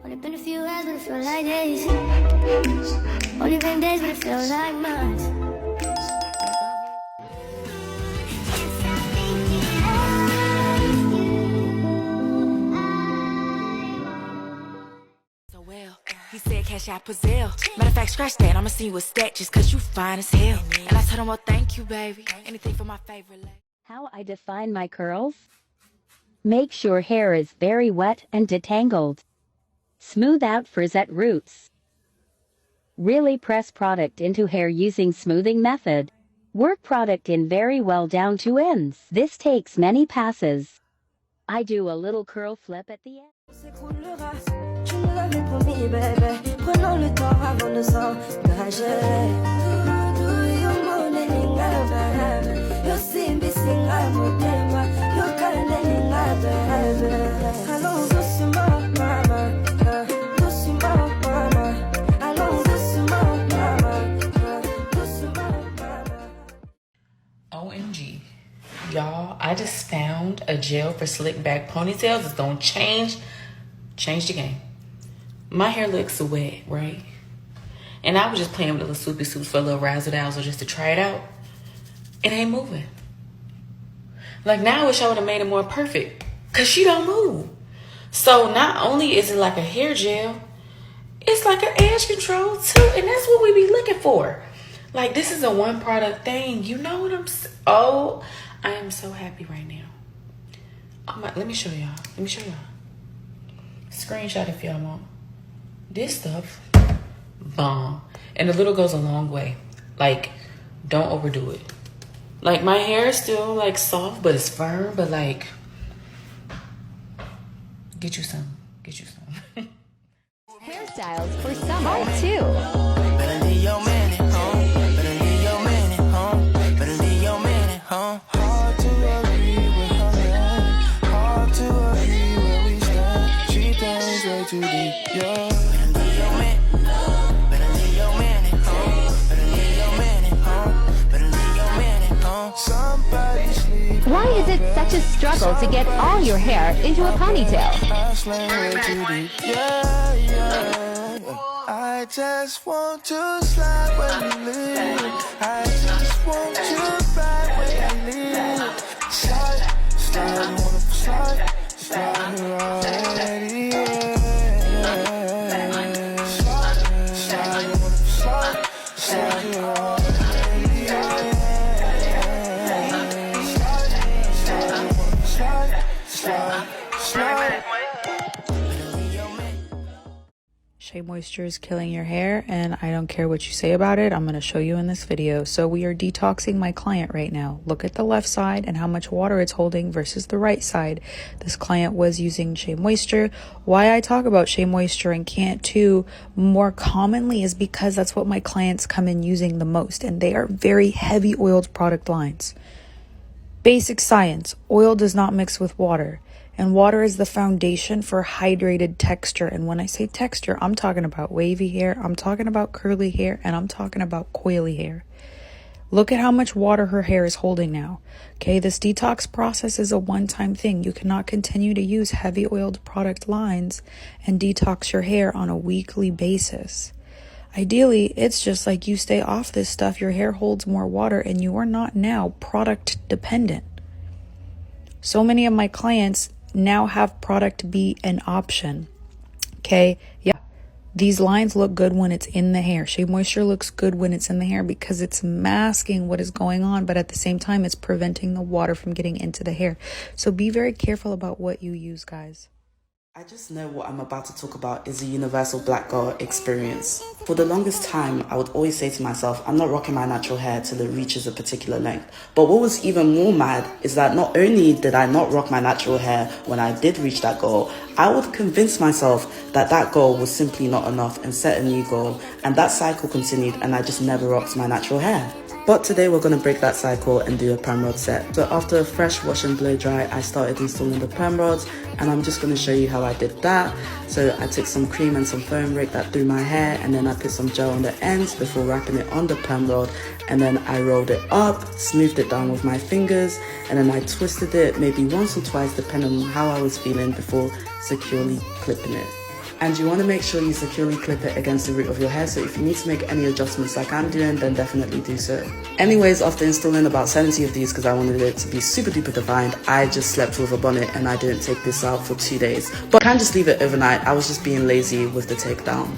Only been a few hours, but it feels like days. Only been days, but it feels like months. So well, he said cash out Brazil. Matter of fact, scratch that, I'ma see you with stat just cause you fine as hell. And I told him, well, thank you, baby. Anything for my favorite lady. How I define my curls? Make sure hair is very wet and detangled. Smooth out frizette roots. Really press product into hair using smoothing method. Work product in very well down to ends. This takes many passes. I do a little curl flip at the end. OMG, y'all, I just found a gel for slick back ponytails. It's gonna change the game. My hair looks wet, right? And I was just playing with the little soupy suits for a little razzle dazzle just to try it out. It ain't moving. Like, now I wish I would have made it more perfect, cause she don't move. So not only is it like a hair gel, it's like an edge control too, and that's what we be looking for. Like, this is a one product thing. You know what I'm saying? Oh, I am so happy right now. Oh my, let me show y'all. Screenshot if y'all want. This stuff, bomb. And the little goes a long way. Like, don't overdo it. Like, my hair is still like soft, but it's firm. But like, get you some. Hairstyles for summer too. Better leave your man at home. Better leave your man at home. Better leave your man at home. Hard to agree with her man. Hard to agree where we stand. She thinks way too deep, yeah. Better leave your man. Better leave your man at home. Better leave your man at home. Better leave your man at home. Somebody sleep. Why is it such a struggle to get all your hair into a ponytail? I just want to slide when you leave. I just want you back when you leave. Slide, slide already. Slide already. Shea Moisture is killing your hair, and I don't care what you say about it. I'm going to show you in this video. So we are detoxing my client right now. Look at the left side and how much water it's holding versus the right side. This client was using Shea Moisture. Why I talk about Shea Moisture and can't too more commonly is because that's what my clients come in using the most, and they are very heavy oiled product lines. Basic science: oil does not mix with water. And water is the foundation for hydrated texture. And when I say texture, I'm talking about wavy hair, I'm talking about curly hair, and I'm talking about coily hair. Look at how much water her hair is holding now. Okay, this detox process is a one-time thing. You cannot continue to use heavy oiled product lines and detox your hair on a weekly basis. Ideally, it's just like you stay off this stuff, your hair holds more water, and you are not now product dependent. So many of my clients now have product be an option. Okay, yeah, these lines look good when it's in the hair. Shea Moisture looks good when it's in the hair because it's masking what is going on, but at the same time it's preventing the water from getting into the hair. So be very careful about what you use, guys. I just know what I'm about to talk about is a universal black girl experience. For the longest time, I would always say to myself, I'm not rocking my natural hair till it reaches a particular length. But what was even more mad is that not only did I not rock my natural hair when I did reach that goal, I would convince myself that that goal was simply not enough and set a new goal. And that cycle continued, and I just never rocked my natural hair. But today we're going to break that cycle and do a perm rod set. So after a fresh wash and blow dry, I started installing the perm rods, and I'm just going to show you how I did that. So I took some cream and some foam, raked that through my hair, and then I put some gel on the ends before wrapping it on the perm rod, and then I rolled it up, smoothed it down with my fingers, and then I twisted it maybe once or twice depending on how I was feeling before securely clipping it. And you want to make sure you securely clip it against the root of your hair, so if you need to make any adjustments like I'm doing, then definitely do so. Anyways, after installing about 70 of these because I wanted it to be super duper defined, I just slept with a bonnet and I didn't take this out for 2 days. But I can just leave it overnight. I was just being lazy with the takedown.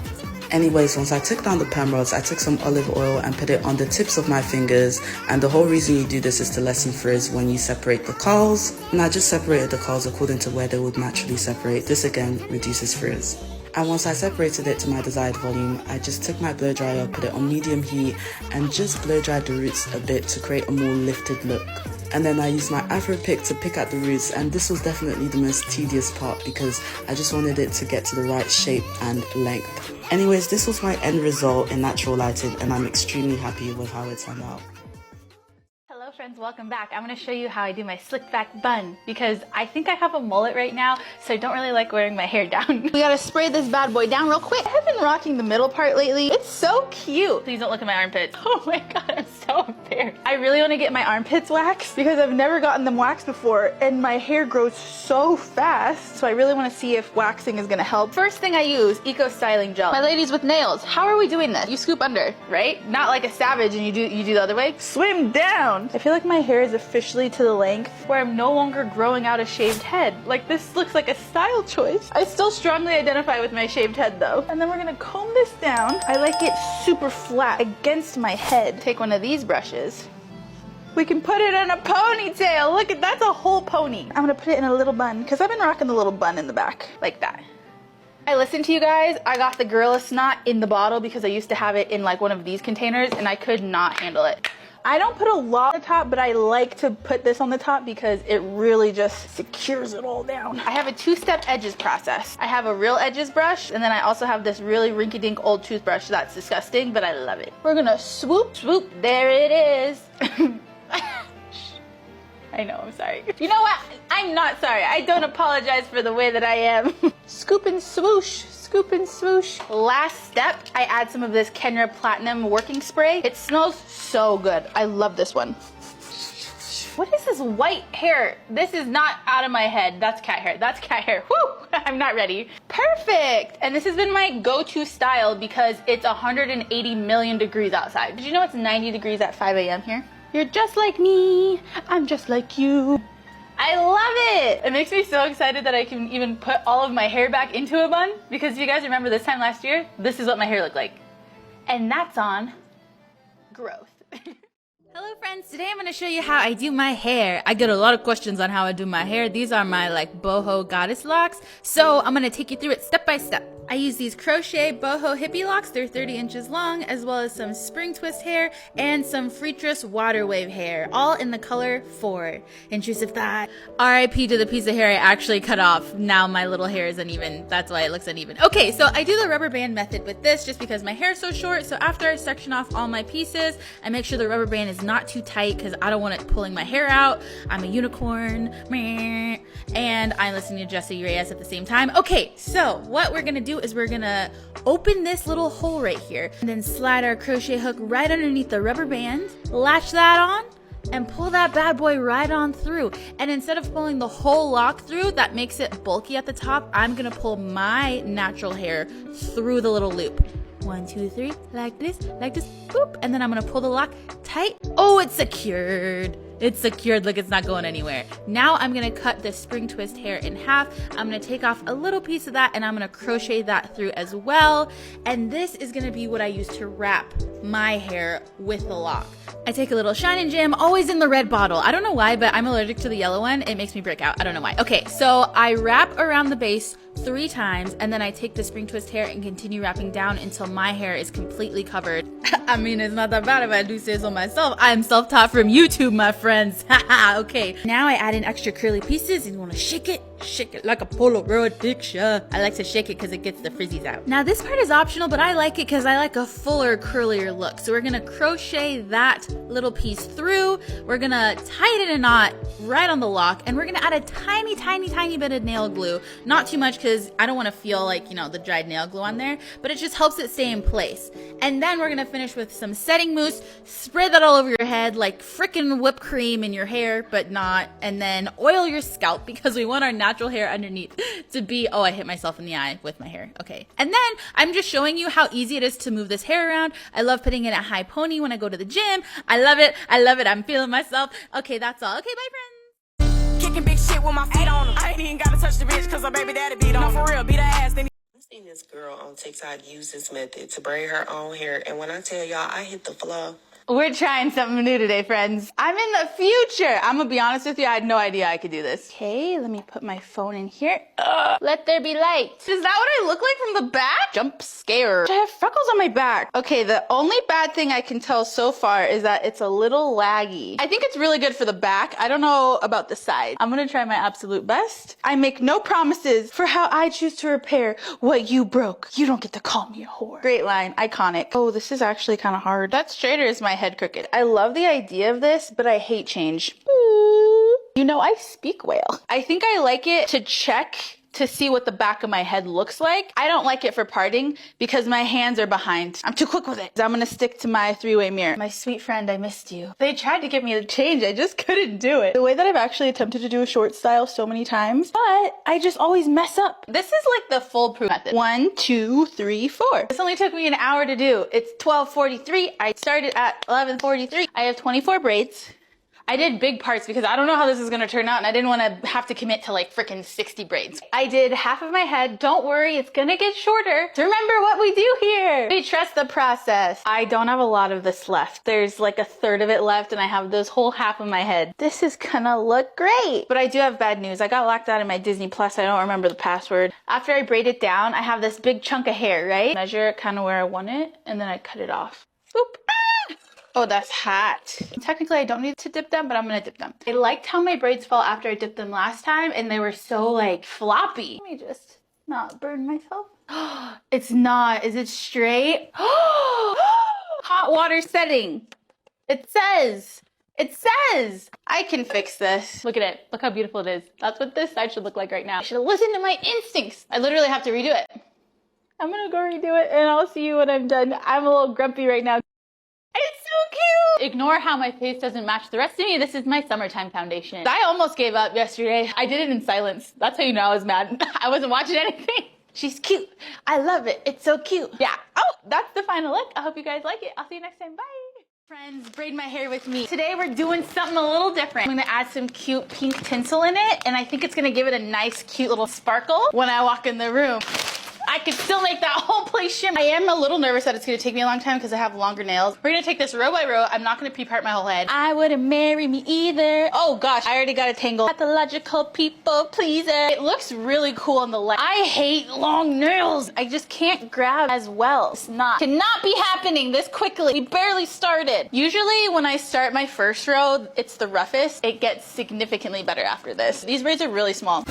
Anyways, once I took down the perm rods, I took some olive oil and put it on the tips of my fingers, and the whole reason you do this is to lessen frizz when you separate the curls. And I just separated the curls according to where they would naturally separate. This again reduces frizz. And once I separated it to my desired volume, I just took my blow dryer, put it on medium heat, and just blow dried the roots a bit to create a more lifted look. And then I used my Afro pick to pick at the roots, and this was definitely the most tedious part because I just wanted it to get to the right shape and length. Anyways, this was my end result in natural lighting, and I'm extremely happy with how it turned out. Hello friends, welcome back. I'm going to show you how I do my slick back bun because I think I have a mullet right now, so I don't really like wearing my hair down. We gotta spray this bad boy down real quick. I have been rocking the middle part lately. It's so cute. Please don't look at my armpits. Oh my god, I'm so embarrassed. I really want to get my armpits waxed because I've never gotten them waxed before and my hair grows so fast. So I really want to see if waxing is going to help. First thing I use, Eco Styling Gel. My ladies with nails, how are we doing this? You scoop under, right? Not like a savage and you do the other way. Swim down. I feel like my hair is officially to the length where I'm no longer growing out a shaved head. Like this looks like a style choice. I still strongly identify with my shaved head though. And then we're gonna comb this down. I like it super flat against my head. Take one of these brushes. We can put it in a ponytail. Look at that's a whole pony. I'm gonna put it in a little bun because I've been rocking the little bun in the back like that. I listened to you guys. I got the Gorilla Snot in the bottle because I used to have it in like one of these containers and I could not handle it. I don't put a lot on the top, but I like to put this on the top because it really just secures it all down. I have a two-step edges process. I have a real edges brush, and then I also have this really rinky-dink old toothbrush that's disgusting, but I love it. We're gonna swoop, swoop, there it is. I know, I'm sorry. You know what? I'm not sorry. I don't apologize for the way that I am. Scoop and swoosh. Scoop and swoosh. Last step, I add some of this Kenra Platinum working spray. It smells so good. I love this one. What is this white hair? This is not out of my head. That's cat hair. That's cat hair. Woo! I'm not ready. Perfect! And this has been my go-to style because it's 180 million degrees outside. Did you know it's 90 degrees at 5 a.m. here? You're just like me. I'm just like you. I love it! It makes me so excited that I can even put all of my hair back into a bun because if you guys remember this time last year, this is what my hair looked like. And that's on growth. Hello friends, today I'm going to show you how I do my hair. I get a lot of questions on how I do my hair. These are my like boho goddess locks. So I'm going to take you through it step by step. I use these crochet boho hippie locks. They're 30 inches long, as well as some spring twist hair and some Freetress water wave hair, all in the color 4. Intrusive thought. RIP to the piece of hair I actually cut off. Now my little hair is uneven. That's why it looks uneven. Okay, so I do the rubber band method with this just because my hair is so short. So after I section off all my pieces, I make sure the rubber band is not too tight because I don't want it pulling my hair out. I'm a unicorn. And I'm listening to Jesse Reyes at the same time. Okay, so what we're gonna do is we're gonna open this little hole right here and then slide our crochet hook right underneath the rubber band, latch that on, and pull that bad boy right on through. And instead of pulling the whole lock through, that makes it bulky at the top, I'm gonna pull my natural hair through the little loop. 1, 2, 3, like this, boop, and then I'm gonna pull the lock tight. Oh, it's secured. It's secured, look, it's not going anywhere. Now I'm gonna cut the spring twist hair in half. I'm gonna take off a little piece of that and I'm gonna crochet that through as well. And this is gonna be what I use to wrap my hair with the lock. I take a little Shine and Jam, always in the red bottle. I don't know why, but I'm allergic to the yellow one. It makes me break out, I don't know why. Okay, so I wrap around the base 3 times and then I take the spring twist hair and continue wrapping down until my hair is completely covered. I mean, it's not that bad if I do say so myself. I'm self-taught from YouTube, my friends. Okay, now I add in extra curly pieces and you want to shake it like a Polaroid picture. I like to shake it because it gets the frizzies out. Now this part is optional, but I like it because I like a fuller, curlier look. So we're gonna crochet that little piece through. We're gonna tie it in a knot right on the lock, and we're gonna add a tiny, tiny, tiny bit of nail glue. Not too much because I don't want to feel like, you know, the dried nail glue on there, but it just helps it stay in place. And then we're gonna finish with some setting mousse. Spread that all over your head like frickin' whipped cream in your hair, but not. And then oil your scalp because we want our natural natural hair underneath to be, oh, I hit myself in the eye with my hair. Okay. And then I'm just showing you how easy it is to move this hair around. I love putting it at high pony when I go to the gym. I love it. I love it. I'm feeling myself. Okay, that's all. Okay, bye friends. Kicking big shit with my feet on them. I ain't even gotta touch the bitch cause her baby daddy beat on. No, for real, beat her ass. Then I've seen this girl on TikTok use this method to braid her own hair, and when I tell y'all, I hit the floor. We're trying something new today, friends. I'm in the future. I'm gonna be honest with you, I had no idea I could do this. Okay, let me put my phone in here. Let there be light. Is that what I look like from the back? Jump scare. I have freckles on my back. Okay, the only bad thing I can tell so far is that it's a little laggy. I think it's really good for the back. I don't know about the side. I'm gonna try my absolute best. I make no promises for how I choose to repair what you broke. You don't get to call me a whore. Great line, iconic. Oh, this is actually kind of hard. That straighter is my head crooked. I love the idea of this, but I hate change. You know, I speak whale. I think I like it to check to see what the back of my head looks like. I don't like it for parting because my hands are behind. I'm too quick with it. I'm gonna stick to my three-way mirror. My sweet friend, I missed you. They tried to get me to change. I just couldn't do it. The way that I've actually attempted to do a short style so many times, but I just always mess up. This is like the foolproof method. 1, 2, 3, 4. This only took me an hour to do. It's 12:43. I started at 11:43. I have 24 braids. I did big parts because I don't know how this is gonna turn out and I didn't wanna have to commit to like freaking 60 braids. I did half of my head. Don't worry, it's gonna get shorter. Remember what we do here. We trust the process. I don't have a lot of this left. There's like a third of it left and I have this whole half of my head. This is gonna look great. But I do have bad news. I got locked out of my Disney Plus. I don't remember the password. After I braid it down, I have this big chunk of hair, right? Measure it kind of where I want it and then I cut it off. Boop. Oh, that's hot. Technically, I don't need to dip them, but I'm gonna dip them. I liked how my braids fell after I dipped them last time, and they were so like floppy. Let me just not burn myself. It's not. Is it straight? Hot water setting. It says. It says. I can fix this. Look at it. Look how beautiful it is. That's what this side should look like right now. I should have listened to my instincts. I literally have to redo it. I'm gonna go redo it, and I'll see you when I'm done. I'm a little grumpy right now. It's so cute! Ignore how my face doesn't match the rest of me. This is my summertime foundation. I almost gave up yesterday. I did it in silence. That's how you know I was mad. I wasn't watching anything. She's cute. I love it. It's so cute. Yeah. Oh, that's the final look. I hope you guys like it. I'll see you next time. Bye. Friends, braid my hair with me. Today we're doing something a little different. I'm gonna add some cute pink tinsel in it, and I think it's gonna give it a nice, cute little sparkle when I walk in the room. I could still make that whole place shimmer. I am a little nervous that it's gonna take me a long time because I have longer nails. We're gonna take this row by row. I'm not gonna pre-part my whole head. I wouldn't marry me either. Oh gosh, I already got a tangle. Pathological people pleaser. It looks really cool on the left. I hate long nails. I just can't grab as well. It's not. Cannot be happening this quickly. We barely started. Usually when I start my first row, it's the roughest. It gets significantly better after this. These braids are really small.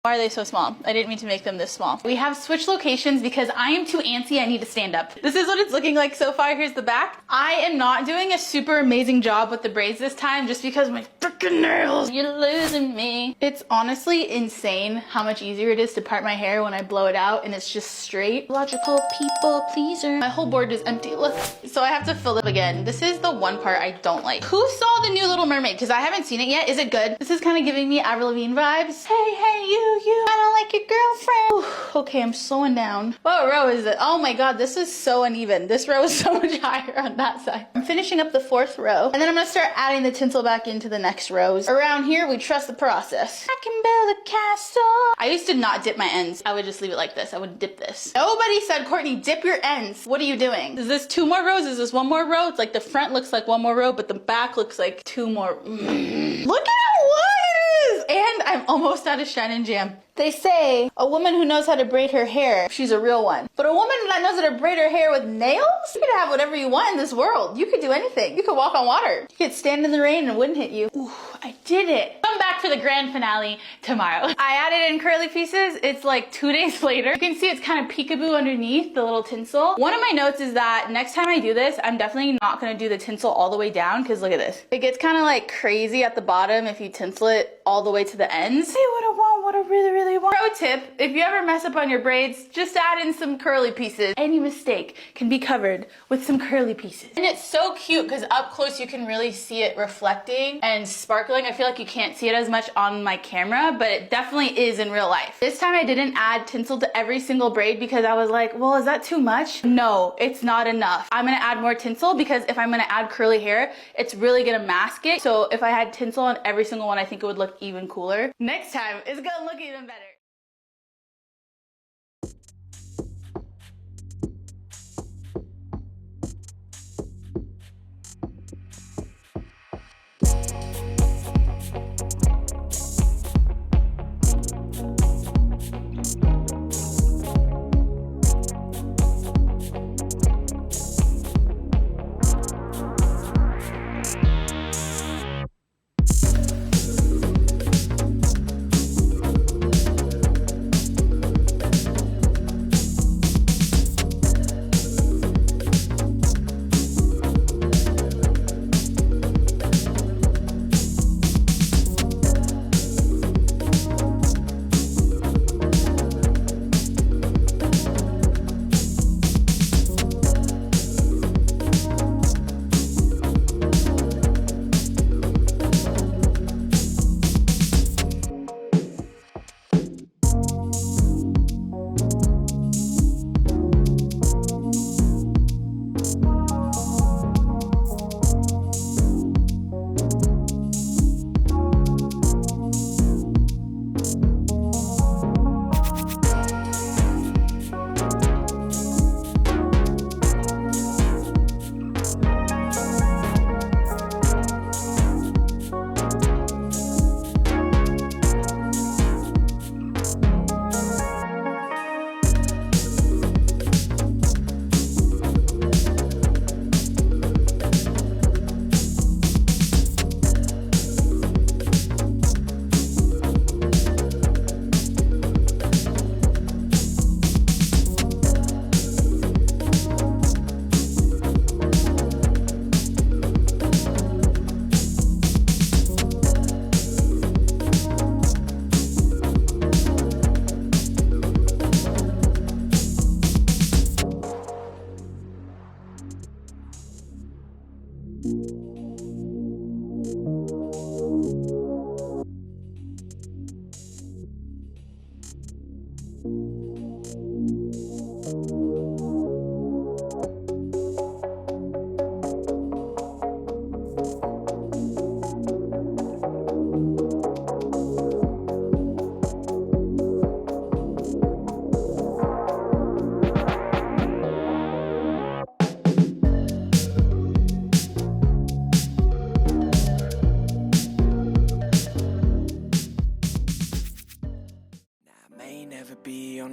Why are they so small? I didn't mean to make them this small. We have switched locations because I am too antsy. I need to stand up. This is what it's looking like so far. Here's the back. I am not doing a super amazing job with the braids this time just because my freaking nails. You're losing me. It's honestly insane how much easier it is to part my hair when I blow it out and it's just straight. Logical people pleaser. My whole board is empty. Look. So I have to fill it again. This is the one part I don't like. Who saw the new Little Mermaid? Because I haven't seen it yet. Is it good? This is kind of giving me Avril Lavigne vibes. Hey, you. I don't like your girlfriend. Okay, I'm slowing down. What row is it? Oh my god, this is so uneven. This row is so much higher on that side. I'm finishing up the 4th row, and then I'm gonna start adding the tinsel back into the next rows. Around here, we trust the process. I can build a castle. I used to not dip my ends. I would just leave it like this. I would dip this. Nobody said, Courtney, dip your ends. What are you doing? Is this 2 more rows? Is this 1 more row? It's like the front looks like 1 more row, but the back looks like 2 more. Look at how long it is! And I'm almost out of Shine and Jam. They say a woman who knows how to braid her hair, she's a real one. But a woman that knows how to braid her hair with nails? You could have whatever you want in this world. You could do anything. You could walk on water. You could stand in the rain and it wouldn't hit you. Ooh, I did it. Come back for the grand finale tomorrow. I added in curly pieces. It's like 2 days later. You can see it's kind of peekaboo underneath the little tinsel. One of my notes is that next time I do this, I'm definitely not gonna do the tinsel all the way down because look at this. It gets kind of like crazy at the bottom if you tinsel it all the way to the ends. Say what I want, what I really want. Pro tip, if you ever mess up on your braids, just add in some curly pieces. Any mistake can be covered with some curly pieces. And it's so cute because up close you can really see it reflecting and sparkling. I feel like you can't see it as much on my camera, but it definitely is in real life. This time I didn't add tinsel to every single braid because I was like, well, is that too much? No, it's not enough. I'm gonna add more tinsel because if I'm gonna add curly hair, it's really gonna mask it. So if I had tinsel on every single one, I think it would look even cooler. Next time, it's gonna look even better.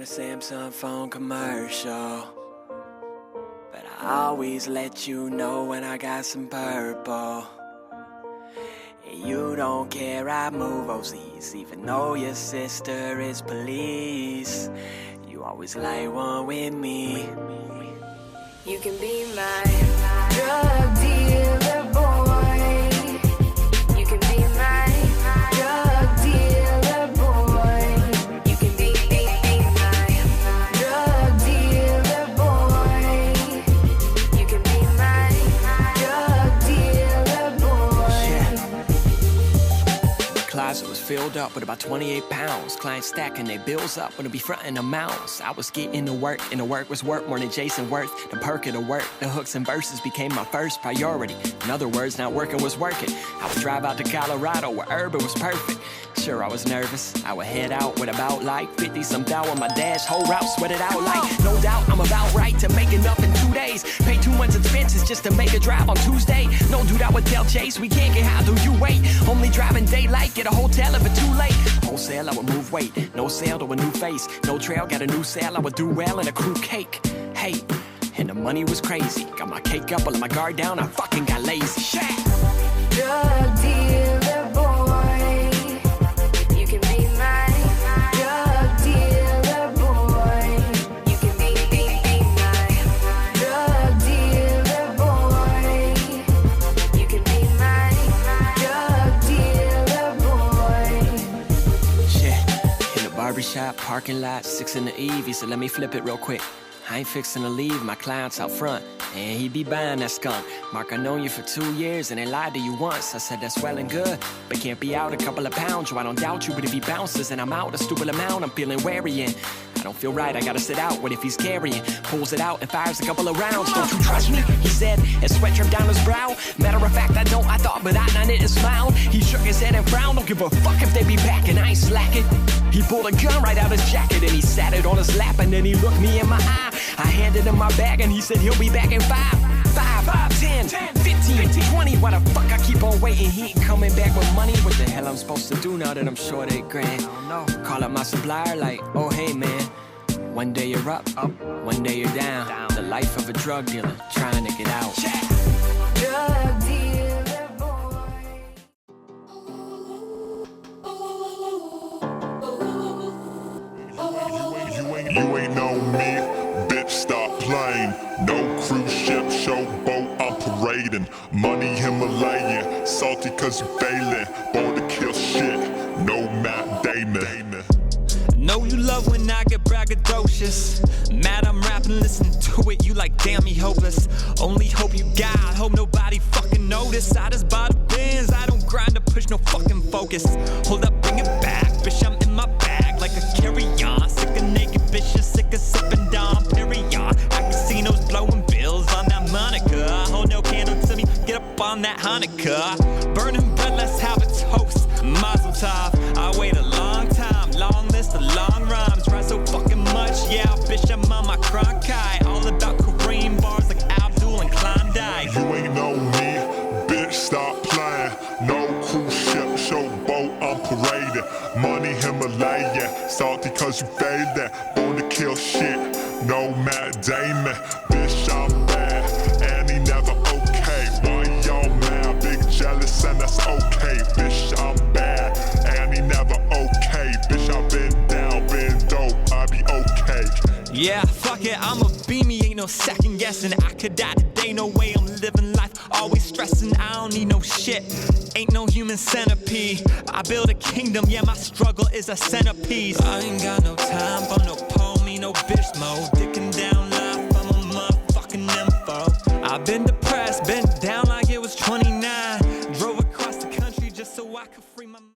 Samsung phone commercial, but I always let you know when I got some purple. And you don't care, I move overseas, even though your sister is police. You always like one with me. You can be my drug dealer boy. You can be my drug dealer boy. You can be my drug dealer boy. You can be my drug dealer boy. My closet was filled up with about 28 pounds. Clients stacking their bills up when it be fronting amounts. I was getting to work, and the work was worth more than Jason worth. The perk of the work, the hooks and verses became my first priority. In other words, not working was working. I would drive out to Colorado where urban was perfect. Sure, I was nervous. I would head out with about like 50-some down on my dash. Whole route sweated out like, no doubt I'm about right to make enough in 2 days. Pay 2 months expenses just to make a drive on Tuesday. No dude, I would tell Chase, we can't get high, do you wait? Only driving daylight, get a hotel if it's too late. Wholesale, I would move weight. No sale to a new face. No trail, got a new sale, I would do well in a crew cake. Hey, and the money was crazy. Got my cake up, I let my guard down, I fucking got lazy. Shit. Drug dealer boy. You can be my drug dealer boy. You can be my drug dealer boy. You can be my drug dealer boy. Shit, Parking lot, 6 in the eve, he said, let me flip it real quick. I ain't fixing to leave my clients out front, and he be buying that skunk. Mark, I known you for 2 years and ain't lied to you once. I said that's well and good, but can't be out a couple of pounds. Yo, I don't doubt you, but if he bounces and I'm out a stupid amount, I'm feeling wary and I don't feel right, I gotta sit out. What if he's carrying? Pulls it out and fires a couple of rounds. Don't you trust me? He said, and sweat dripped down his brow. Matter of fact, I don't, I thought, but I didn't smile. He shook his head and frowned. Don't give a fuck if they be back and I ain't slacking. He pulled a gun right out his jacket and he sat it on his lap and then he looked me in my eye. I handed him my bag and he said he'll be back in 5, 10, 15, 20. Why the fuck I keep on waiting? He ain't coming back with money. What the hell I'm supposed to do now that I'm short $8 grand? I don't know. Call up my supplier like, oh hey man. One day you're up, one day you're down. The life of a drug dealer trying to get out. Drug dealer boy. You ain't know me, bitch, stop playing. No cruise ship, showboat, I'm parading. Money Himalayan, salty cause you failing. Born to kill shit, no Matt Damon. Know you love when I get braggadocious. Mad I'm rapping, listen to it, you like damn me hopeless. Only hope you got, hope nobody fucking notice. I just bought a Benz, I don't grind to push no fucking focus. Hold up, bring it back, bitch, I'm in my bag like a carry-on. Sick of naked bitches, sick of sipping Dom Perignon. At casinos blowing bills on that Monica. Hold no candle to me, get up on that Hanukkah. Burning bread, let's have a toast, Mazel Tov. I wait a long time, long list of long rhymes. Write so fucking much, yeah, bitch, I'm on my Cronkite. All about Kareem bars like Abdul and Klondike. You ain't know me, bitch, stop playing. No cruise ship, showboat, I'm parading. Money Himalayan, salty cause you faded. Born to kill shit, no Matt Damon. Bitch, I'm bad, and he never okay. Why y'all mad? Big jealous and that's okay. Bitch, I'm bad, and he never okay. Bitch, I've been down, been dope, I be okay. Yeah, fuck it, I'm a beamie, ain't no second guessing. I could die today, no way I'm living life. Always stressing, I don't need no shit. Ain't no human centipede. I build a kingdom, yeah, my struggle is a centerpiece. I ain't got no time for no pony, no bitch mode. Dicking down life, I'm a motherfucking info. I've been depressed, been down